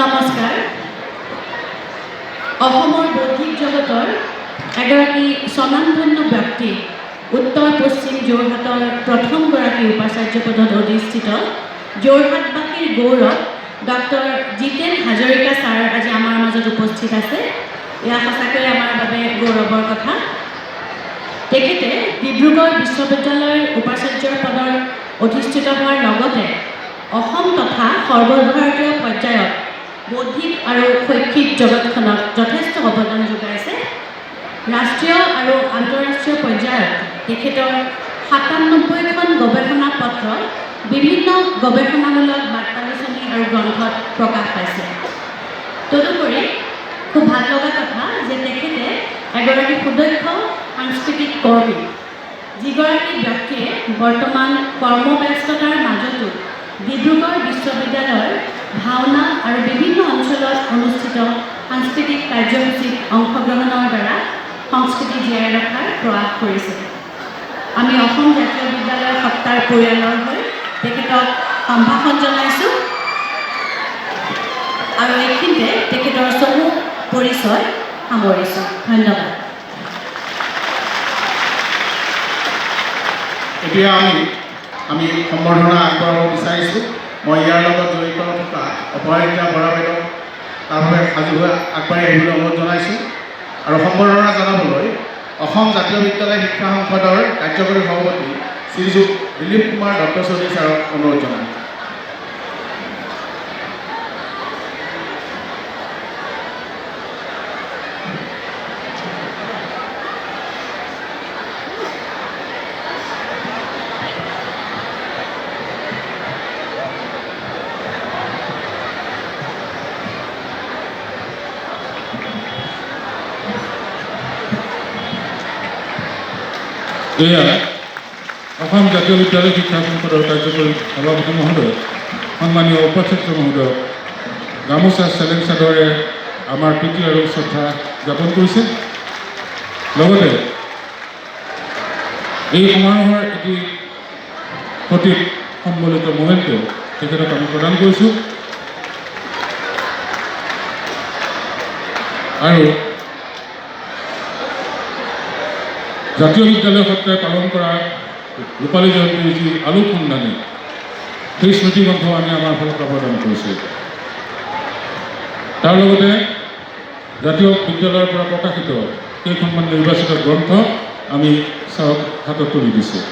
নমস্কাৰ। অসমৰ বৌদ্ধিক জগতৰ এগৰাকী স্বনামধন্য ব্যক্তি, উত্তৰ পশ্চিম যোৰহাটৰ প্ৰথমগৰাকী উপাচাৰ্য পদত অধিষ্ঠিত যোৰহাটবাসীৰ গৌৰৱ ডক্টৰ জিতেন হাজৰিকা ছাৰ আজি আমাৰ মাজত উপস্থিত আছে। এয়া সঁচাকৈ আমাৰ বাবে গৌৰৱৰ কথা। তেখেতে ডিব্ৰুগড় বিশ্ববিদ্যালয়ৰ উপাচাৰ্যৰ পদৰ অধিষ্ঠিত হোৱাৰ লগতে অসম তথা সৰ্বভাৰতীয় পৰ্যায়ত বৌদ্ধিক আৰু শৈক্ষিক জগতখনক যথেষ্ট অৱদান যোগাইছে। ৰাষ্ট্ৰীয় আৰু আন্তঃৰাষ্ট্ৰীয় পৰ্যায়ত তেখেতৰ ৯৭খন গৱেষণা পত্ৰ বিভিন্ন গৱেষণামূলক বাৰ্তালিচনী আৰু গ্ৰন্থত প্ৰকাশ পাইছে। তদুপৰি খুব ভাল লগা কথা যে তেখেতে এগৰাকী সুদক্ষ সাংস্কৃতিক কৰ্মী, যিগৰাকী ব্যক্তিয়ে বৰ্তমান কৰ্মব্যস্ততাৰ মাজতো ডিব্ৰুগড় বিশ্ববিদ্যালয়ৰ ভাওনা আৰু বিভিন্ন অঞ্চলত অনুষ্ঠিত সাংস্কৃতিক কাৰ্যসূচীত অংশগ্ৰহণৰ দ্বাৰা সংস্কৃতি জীয়াই ৰখাৰ প্ৰয়াস কৰিছে। আমি অসম জাতীয় বিদ্যালয় সত্তাৰ পৰিয়ালৰ হৈ তেখেতক সম্ভাষণ জনাইছোঁ আৰু এইখিনিতে তেখেতৰ চমু পৰিচয় সামৰিছোঁ। ধন্যবাদ। এতিয়া আমি সম্বৰ্ধনা আগবঢ়াব বিচাৰিছোঁ। মই ইয়াৰ লগত জড়িত থকা অপৰাজিতা বৰা বাইদেউ তাৰ বাবে সাজু হৈ আগবাঢ়ি আহিবলৈ অনুৰোধ জনাইছোঁ আৰু সম্বৰ্ধনা জনাবলৈ অসম জাতীয় বিদ্যালয় শিক্ষা সংসদৰ কাৰ্যকৰী সভাপতি শ্ৰীযুত দিলীপ কুমাৰ দত্ত চৌধুৰী ছাৰক অনুৰোধ জনায়। এয়া অসম জাতীয় বিদ্যালয় শিক্ষা সংসদৰ কাৰ্যকৰী সভাপতি মহোদয়, সন্মানীয় উপাচাৰ্য মহোদয় গামোচা চেলেং চাদৰে আমাৰ প্ৰীতি আৰু শ্ৰদ্ধা জ্ঞাপন কৰিছে। লগতে এই সমাৰোহৰ এটি প্ৰতীক সম্বলিত মমেণ্ট তেখেতক আমি প্ৰদান কৰিছোঁ আৰু জাতীয় বিদ্যালয় সত্ৰাই পালন কৰা ৰূপালী জয়ন্তীৰ যি আলোকসন্ধানী সেই স্মৃতিগ্ৰন্থ আমি আমাৰ ফালৰ পৰা প্ৰদান কৰিছোঁ। তাৰ লগতে জাতীয় বিদ্যালয়ৰ পৰা প্ৰকাশিত কেইখনমান নিৰ্বাচিত গ্ৰন্থ আমি ছাৰক হাতত তুলি দিছোঁ।